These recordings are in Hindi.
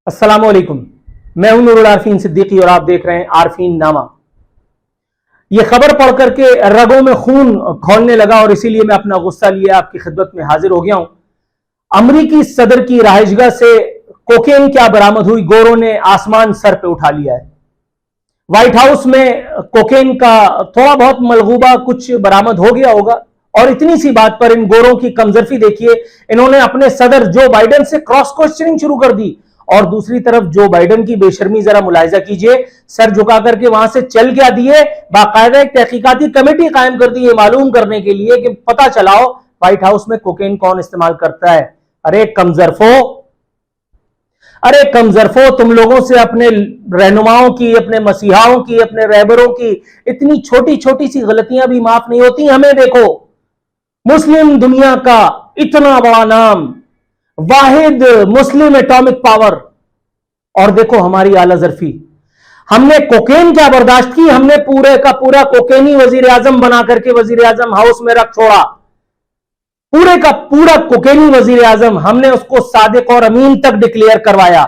अस्सलामुअलैकुम। मैं हूं नूरुल आरफीन सिद्दीकी और आप देख रहे हैं आरफीन नामा। यह खबर पढ़ करके रगों में खून खौलने लगा और इसीलिए मैं अपना गुस्सा लिए आपकी खिदमत में हाजिर हो गया हूं। अमरीकी सदर की रहायशगाह से कोकेन क्या बरामद हुई, गोरों ने आसमान सर पे उठा लिया है। व्हाइट हाउस में कोकेन का थोड़ा बहुत मलगूबा कुछ बरामद हो गया होगा और इतनी सी बात पर इन गोरों की कमजरफी देखिए। इन्होंने अपने सदर जो बाइडेन से क्रॉस क्वेश्चनिंग शुरू कर दी और दूसरी तरफ जो बाइडेन की बेशर्मी जरा मुलाहिजा कीजिए, सर झुका करके वहां से चल क्या दिए, बाकायदा एक तहकीकाती कमेटी कायम कर दी है मालूम करने के लिए कि पता चलाओ व्हाइट हाउस में कोकेन कौन इस्तेमाल करता है। अरे कमजरफो, तुम लोगों से अपने रहनुमाओं की, अपने मसीहाओं की, अपने रहबरों की इतनी छोटी छोटी सी गलतियां भी माफ नहीं होती। हमें देखो, मुस्लिम दुनिया का इतना बड़ा नाम, वाहिद मुस्लिम एटॉमिक पावर, और देखो हमारी आला जरफी। हमने कोकेन क्या बर्दाश्त की, हमने पूरे का पूरा कोकेनी वजीर आजम बना करके वजीर आजम हाउस में रख छोड़ा। पूरे का पूरा कोकेनी वजीर आजम हमने उसको सादिक और अमीन तक डिक्लेयर करवाया।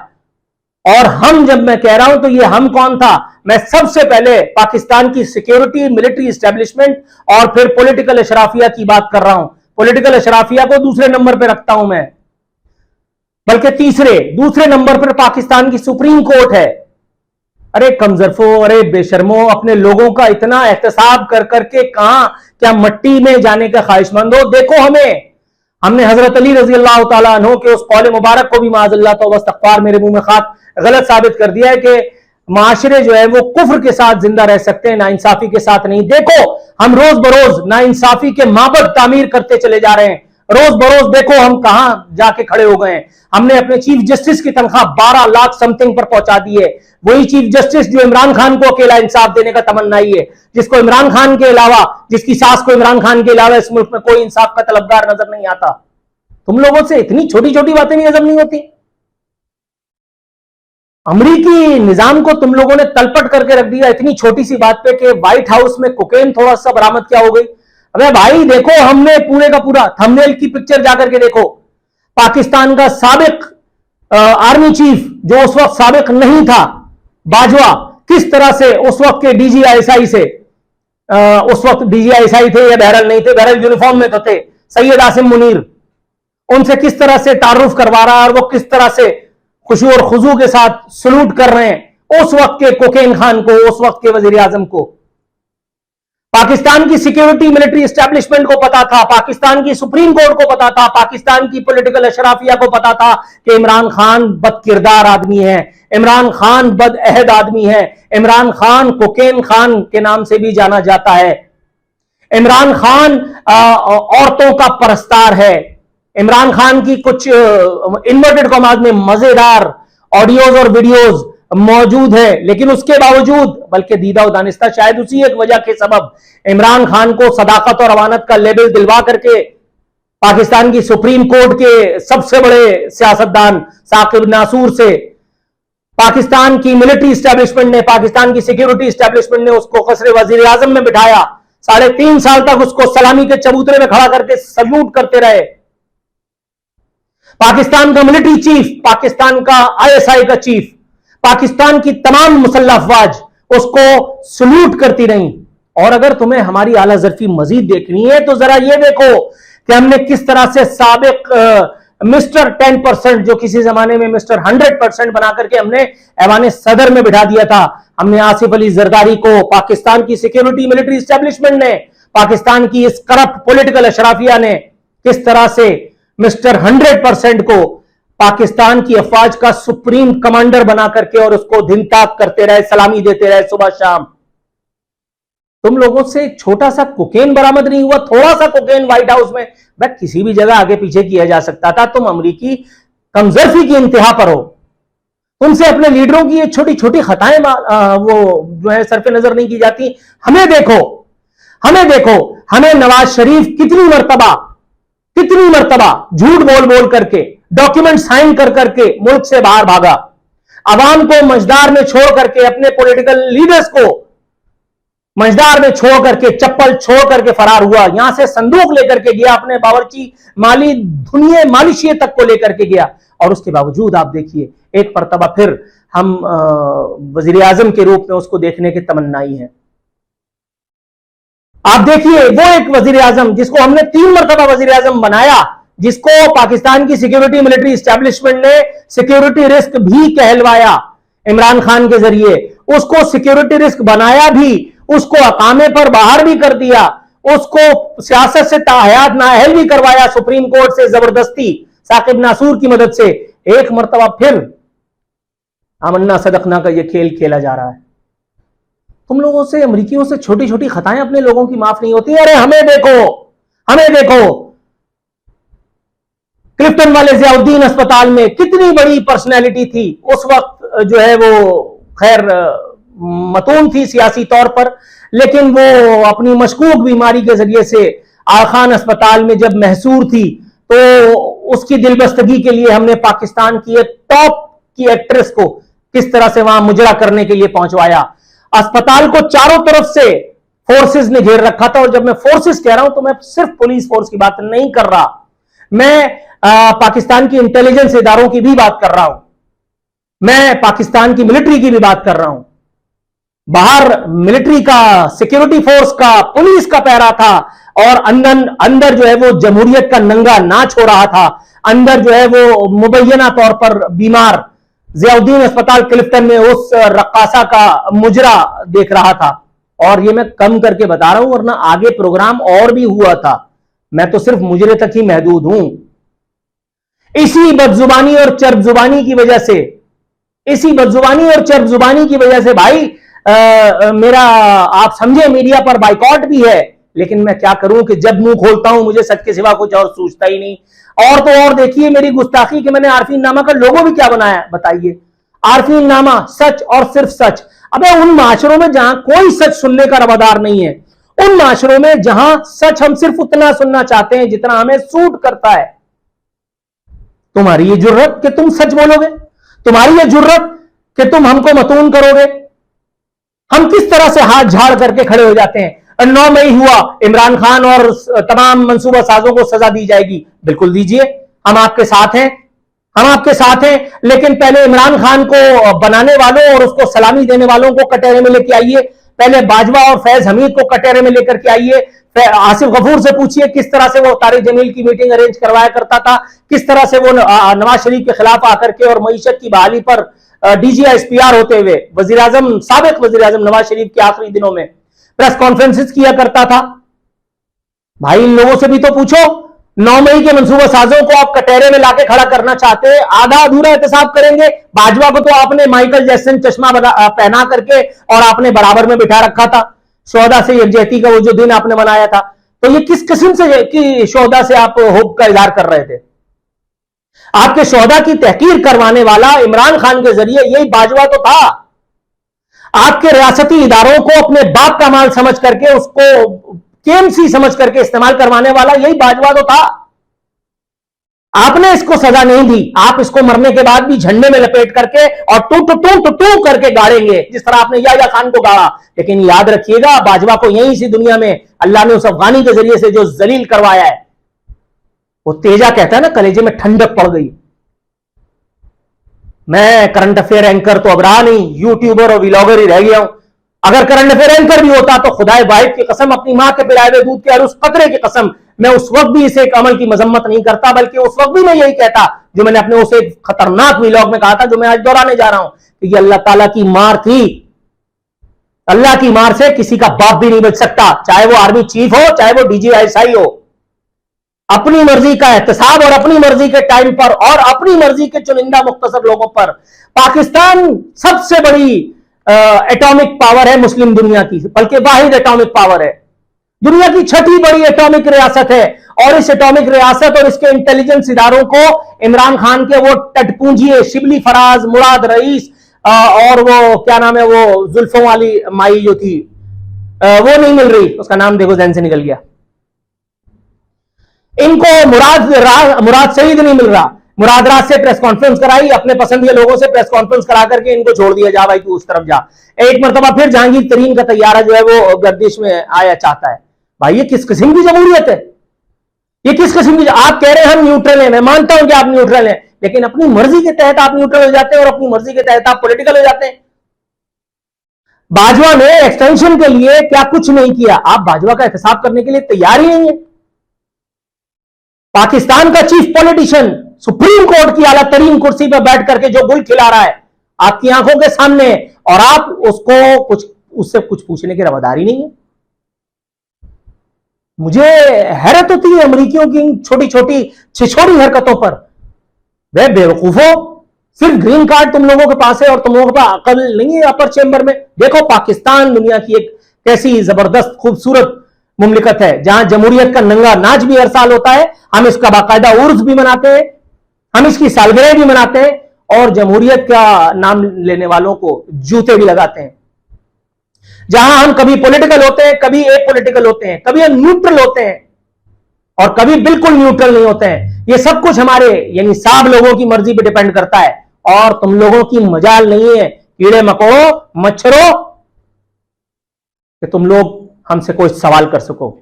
और हम, जब मैं कह रहा हूं तो ये हम कौन था, मैं सबसे पहले पाकिस्तान की सिक्योरिटी, मिलिट्री एस्टेब्लिशमेंट और फिर पॉलिटिकल अशराफिया की बात कर रहा हूं। पॉलिटिकल अशराफिया को दूसरे नंबर पर रखता हूं मैं, बल्कि दूसरे नंबर पर पाकिस्तान की सुप्रीम कोर्ट है। अरे कमजरफो, अरे बेशर्मो, अपने लोगों का इतना एहतसाब कर करके कहां क्या मट्टी में जाने का ख्वाहिशमंद हो। देखो हमने हजरत अली रजी अल्लाह तआला अन्हु के उस कौल मुबारक को भी माअज़ल्लाह तौबा इस्तग़फ़ार, मेरे मुंह में खाक, गलत साबित कर दिया है कि माशरे जो है वो कुफ्र के साथ जिंदा रह सकते हैं, नाइंसाफी के साथ नहीं। देखो हम रोज बरोज नाइंसाफी के माबद तामीर करते चले जा रहे हैं। रोज बरोज देखो हम कहां जाके खड़े हो गए हैं। हमने अपने चीफ जस्टिस की तनख्वाह 12 लाख समथिंग पर पहुंचा दी है। वही चीफ जस्टिस जो इमरान खान को अकेला इंसाफ देने का तमन्नाई है, जिसको इमरान खान के अलावा, जिसकी सास को इमरान खान के अलावा इस मुल्क में कोई इंसाफ का तलबगार नजर नहीं आता। तुम लोगों से इतनी छोटी छोटी बातें भी हजम नहीं होती। अमरीकी निजाम को तुम लोगों ने तलपट करके रख दिया इतनी छोटी सी बात पे कि व्हाइट हाउस में कोकेन थोड़ा सा बरामद क्या हो गई। अबे भाई देखो, हमने पूरे का पूरा थंबनेल की पिक्चर जाकर के देखो। पाकिस्तान का साबिक आर्मी चीफ, जो उस वक्त साबिक नहीं था, बाजवा, किस तरह से उस वक्त के डीजीआईएसआई से, उस वक्त डीजीआईएसआई थे या बहरहाल नहीं थे, बहरहाल यूनिफॉर्म में तो थे, सैयद आसिम मुनीर, उनसे किस तरह से तारुफ करवा रहा है और वो किस तरह से खुशू और खुजू के साथ सलूट कर रहे हैं उस वक्त के कोकेन खान को, उस वक्त के वजीर आजम को। पाकिस्तान की सिक्योरिटी, मिलिट्री एस्टेब्लिशमेंट को पता था, पाकिस्तान की सुप्रीम कोर्ट को पता था, पाकिस्तान की पॉलिटिकल अशराफिया को पता था कि इमरान खान बदकिरदार आदमी है, इमरान खान बदअहद आदमी है, इमरान खान कोकेन खान के नाम से भी जाना जाता है, इमरान खान औरतों का परस्तार है, इमरान खान की कुछ इन्वर्टेड कॉमास में मजेदार ऑडियोज और वीडियोज मौजूद है। लेकिन उसके बावजूद, बल्कि दीदा और दानिस्ता, शायद उसी एक वजह के सबब इमरान खान को सदाकत और अमानत का लेबल दिलवा करके पाकिस्तान की सुप्रीम कोर्ट के सबसे बड़े सियासतदान साकिब नासूर से पाकिस्तान की मिलिट्री एस्टेब्लिशमेंट ने, पाकिस्तान की सिक्योरिटी एस्टेब्लिशमेंट ने उसको कसरे वजीर आजम में बिठाया। 3.5 साल तक उसको सलामी के चबूतरे में खड़ा करके सल्यूट करते रहे। पाकिस्तान का मिलिट्री चीफ, पाकिस्तान का आईएसआई का चीफ, पाकिस्तान की तमाम मुसल्लह अफवाज उसको सल्यूट करती रही। और अगर तुम्हें हमारी आला जरफी मजीद देखनी है तो जरा ये देखो कि हमने किस तरह से साबिक मिस्टर 10%, जो किसी जमाने में मिस्टर 100% बना करके हमने ऐवान सदर में बिठा दिया था। हमने आसिफ अली जरदारी को, पाकिस्तान की सिक्योरिटी मिलिट्री एस्टेब्लिशमेंट ने, पाकिस्तान की इस करप्ट पॉलिटिकल अशराफिया ने किस तरह से मिस्टर 100% को पाकिस्तान की अफवाज का सुप्रीम कमांडर बना करके और उसको दिन ताक करते रहे, सलामी देते रहे सुबह शाम। तुम लोगों से एक छोटा सा कोकेन बरामद नहीं हुआ, थोड़ा सा कोकेन व्हाइट हाउस में, भाई किसी भी जगह आगे पीछे किया जा सकता था। तुम अमरीकी कमजरफी की इंतहा पर हो। तुमसे अपने लीडरों की ये छोटी छोटी खताएं वो जो है सरफे नजर नहीं की जाती। हमें देखो, हमें नवाज शरीफ कितनी मर्तबा झूठ बोल बोल करके, डॉक्यूमेंट साइन कर करके मुल्क से बाहर भागा, अवाम को मझदार में छोड़ करके अपने पॉलिटिकल लीडर्स को मंझदार में छोड़ करके, चप्पल छोड़ करके फरार हुआ। यहां से संदूक लेकर के गया, अपने बावर्ची माली दुनिया मालिशिये तक को लेकर के गया। और उसके बावजूद आप देखिए, एक मरतबा फिर हम वजीर आजम के रूप में उसको देखने की तमन्नाई है। आप देखिए, वो एक वजीर आजम जिसको हमने 3 मरतबा वजीर आजम बनाया, जिसको पाकिस्तान की सिक्योरिटी मिलिट्री एस्टेब्लिशमेंट ने सिक्योरिटी रिस्क भी कहलवाया इमरान खान के जरिए, उसको सिक्योरिटी रिस्क बनाया भी, उसको अकामे पर बाहर भी कर दिया, उसको सियासत से ताहयात नाअहल भी करवाया सुप्रीम कोर्ट से जबरदस्ती साकिब नासूर की मदद से। एक मरतबा फिर आमन्ना सदकना का यह खेल खेला जा रहा है। तुम लोगों से, अमरीकियों से छोटी छोटी खताएं अपने लोगों की माफ नहीं होती। अरे हमें देखो, हमें देखो, क्लिफ्टन वाले जियाउद्दीन अस्पताल में कितनी बड़ी पर्सनैलिटी थी उस वक्त, जो है वो खैर मतून थी सियासी तौर पर, लेकिन वो अपनी मशकूक बीमारी के जरिए से आल खान अस्पताल में जब महसूर थी, तो उसकी दिलबस्तगी के लिए हमने पाकिस्तान की एक टॉप की एक्ट्रेस को किस तरह से वहां मुजरा करने के लिए पहुंचवाया। अस्पताल को चारों तरफ से फोर्सेस ने घेर रखा था। और जब मैं फोर्सेस कह रहा हूं तो मैं सिर्फ पुलिस फोर्स की बात नहीं कर रहा, मैं पाकिस्तान की इंटेलिजेंस इदारों की भी बात कर रहा हूं, मैं पाकिस्तान की मिलिट्री की भी बात कर रहा हूं। बाहर मिलिट्री का, सिक्योरिटी फोर्स का, पुलिस का पहरा था, और अंदर जो है वो जमहूरियत का नंगा नाच हो रहा था। अंदर जो है वो मुबैना तौर पर बीमार जियाउद्दीन अस्पताल क्लिफ्टन में उस रक्कासा का मुजरा देख रहा था। और ये मैं कम करके बता रहा हूं, वरना आगे प्रोग्राम और भी हुआ था, मैं तो सिर्फ मुजरे तक ही महदूद हूं। इसी बदजुबानी और चर्बजुबानी की वजह से, इसी बदजुबानी और चर्बजुबानी की वजह से भाई मेरा, आप समझे, मीडिया पर बाइकॉट भी है। लेकिन मैं क्या करूं कि जब मुंह खोलता हूं मुझे सच के सिवा कुछ और सूझता ही नहीं। और तो और देखिए मेरी गुस्ताखी कि मैंने आरफीन नामा का लोगो भी क्या बनाया, बताइए। आरफीन नामा, सच और सिर्फ सच। अबे उन माशरों में जहां कोई सच सुनने का रवादार नहीं है, उन माशरों में जहां सच हम सिर्फ उतना सुनना चाहते हैं जितना हमें सूट करता है, तुम्हारी ये जुर्रत कि तुम सच बोलोगे, तुम्हारी ये जुर्रत कि तुम हमको मतून करोगे। हम किस तरह से हाथ झाड़ करके खड़े हो जाते हैं। 9 मई हुआ, इमरान खान और तमाम मंसूबा साजों को सजा दी जाएगी। बिल्कुल दीजिए, हम आपके साथ हैं, हम आपके साथ हैं। लेकिन पहले इमरान खान को बनाने वालों और उसको सलामी देने वालों को कटहरे में लेके आइए। पहले बाजवा और फैज हमीद को कटहरे में लेकर के आइए। आसिफ गफूर से पूछिए किस तरह से वो तारिक जमील की मीटिंग अरेंज करवाया करता था, किस तरह से वो नवाज शरीफ के खिलाफ आकर के और मईशत की बहाली पर DGSPR होते हुए वजीर आजम, साबिक वजीर आजम नवाज शरीफ के आखिरी दिनों में प्रेस कॉन्फ्रेंसेस किया करता था। भाई इन लोगों से भी तो पूछो, 9 मई के मंसूबा साजों को आप कटहरे में लाके खड़ा करना चाहते हैं, आधा अधूरा एहतसाब करेंगे। बाजवा को तो आपने माइकल जैक्सन चश्मा पहना करके और आपने बराबर में बिठा रखा था। शोहदा से यकजहती का वो जो दिन आपने मनाया था, तो ये किस किस्म से कि शोहदा से आप होप का इजहार कर रहे थे? आपके शोहदा की तहकीर करवाने वाला इमरान खान के जरिए यही बाजवा तो था। आपके रियासती इदारों को अपने बाप का माल समझ करके, उसको केएमसी समझ करके इस्तेमाल करवाने वाला यही बाजवा तो था। आपने इसको सजा नहीं दी, आप इसको मरने के बाद भी झंडे में लपेट करके और टू टू टू टू टू करके गाड़ेंगे, जिस तरह आपने याह्या खान को गाड़ा। लेकिन याद रखिएगा, बाजवा को यहीं सी दुनिया में अल्लाह ने उस अफगानी के जरिए से जो जलील करवाया है, वो तेजा कहता है ना, कलेजे में ठंडक पड़ गई। मैं करंट अफेयर एंकर तो अब रहा नहीं, यूट्यूबर और व्लॉगर ही रह गया हूं। अगर करंट अफेयर एंकर भी होता तो खुदाए वाहिद की कसम, अपनी मां के पिलाए हुए दूध के और उस कतरे की कसम, मैं उस वक्त भी इसे एक अमल की मजम्मत नहीं करता, बल्कि उस वक्त भी मैं यही कहता जो मैंने अपने उस एक खतरनाक व्लॉग में कहा था, जो मैं आज दोहराने जा रहा हूं, कि ये अल्लाह ताला की मार थी। अल्लाह की मार से किसी का बाप भी नहीं बच सकता, चाहे वो आर्मी चीफ हो, चाहे वो DGSI हो। अपनी मर्जी का एहतसाब और अपनी मर्जी के टाइम पर और अपनी मर्जी के चुनिंदा मुख्तसर लोगों पर। पाकिस्तान सबसे बड़ी एटॉमिक पावर है मुस्लिम दुनिया की, बल्कि वाहिद एटॉमिक पावर है, दुनिया की 6ठी बड़ी एटॉमिक रियासत है। और इस एटॉमिक रियासत और इसके इंटेलिजेंस इदारों को इमरान खान के वो टटपूंजिए शिबली फराज, मुराद रईस और वो क्या नाम है, वो जुल्फों वाली माई जो थी, वो नहीं मिल रही, उसका नाम देखो जहन से निकल गया। इनको मुराद सईद नहीं मिल रहा, मुरादरात से प्रेस कॉन्फ्रेंस कराई, अपने पसंद के लोगों से प्रेस कॉन्फ्रेंस करा करके इनको छोड़ दिया, जा भाई तू उस तरफ जा। एक मरतबा फिर जहांगीर तरीन का तैयारा जो है वो गर्दिश में आया चाहता है। भाई ये किस किस्म की जमहूरियत है? ये किस किस्म की? आप कह रहे हैं हम न्यूट्रल हैं, मैं मानता हूं कि आप न्यूट्रल हैं, लेकिन अपनी मर्जी के तहत आप न्यूट्रल हो जाते हैं और अपनी मर्जी के तहत आप पॉलिटिकल हो जाते हैं। बाजवा ने एक्सटेंशन के लिए क्या कुछ नहीं किया, आप बाजवा का एहतसाब करने के लिए तैयार ही नहीं है। पाकिस्तान का चीफ पॉलिटिशियन सुप्रीम कोर्ट की आला तरीन कुर्सी पर बैठ करके जो गुल खिला रहा है आपकी आंखों के सामने, और आप उसको उससे कुछ पूछने की रवादारी नहीं है। मुझे हैरत होती है अमरीकियों की छोटी छोटी छिछोरी हरकतों पर। वे बेवकूफो, सिर्फ ग्रीन कार्ड तुम लोगों के पास है और तुम लोगों के पास अकल नहीं है अपर चेंबर में। देखो पाकिस्तान दुनिया की एक कैसी जबरदस्त खूबसूरत मुमलिकत है जहां जमहूरियत का नंगा नाच भी हर साल होता है, हम इसका बाकायदा उर्स भी मनाते हैं, हम इसकी सालगिरह भी मनाते हैं, और जमहूरियत का नाम लेने वालों को जूते भी लगाते हैं। जहां हम कभी पॉलिटिकल होते हैं, कभी एपॉलिटिकल होते हैं, कभी हम न्यूट्रल होते हैं और कभी बिल्कुल न्यूट्रल नहीं होते हैं। ये सब कुछ हमारे यानी साहब लोगों की मर्जी पे डिपेंड करता है, और तुम लोगों की मजाल नहीं है कीड़े मकोड़ों मच्छरों कि तुम लोग हमसे कोई सवाल कर सको।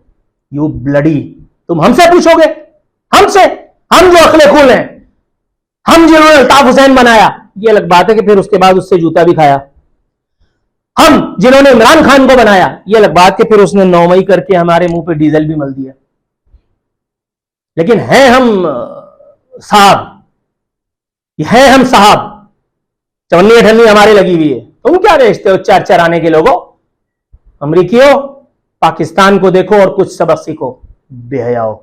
यू ब्लडी, तुम हमसे पूछोगे? हमसे? हम जो अकले खूल हैं, हम जिन्होंने अल्ताफ हुसैन बनाया, ये अलग बात है कि फिर उसके बाद उससे जूता भी खाया। हम जिन्होंने इमरान खान को बनाया, ये अलग बात कि फिर उसने 9 मई करके हमारे मुंह पे डीजल भी मल दिया। लेकिन हैं हम साहब, है हम साहब, चवन्नी अठन्नी हमारे लगी हुई है। तुम क्या बेचते हो चार चार आने के लोगों? अमरीकियों, पाकिस्तान को देखो और कुछ सबक सीखो, बेहयाओ।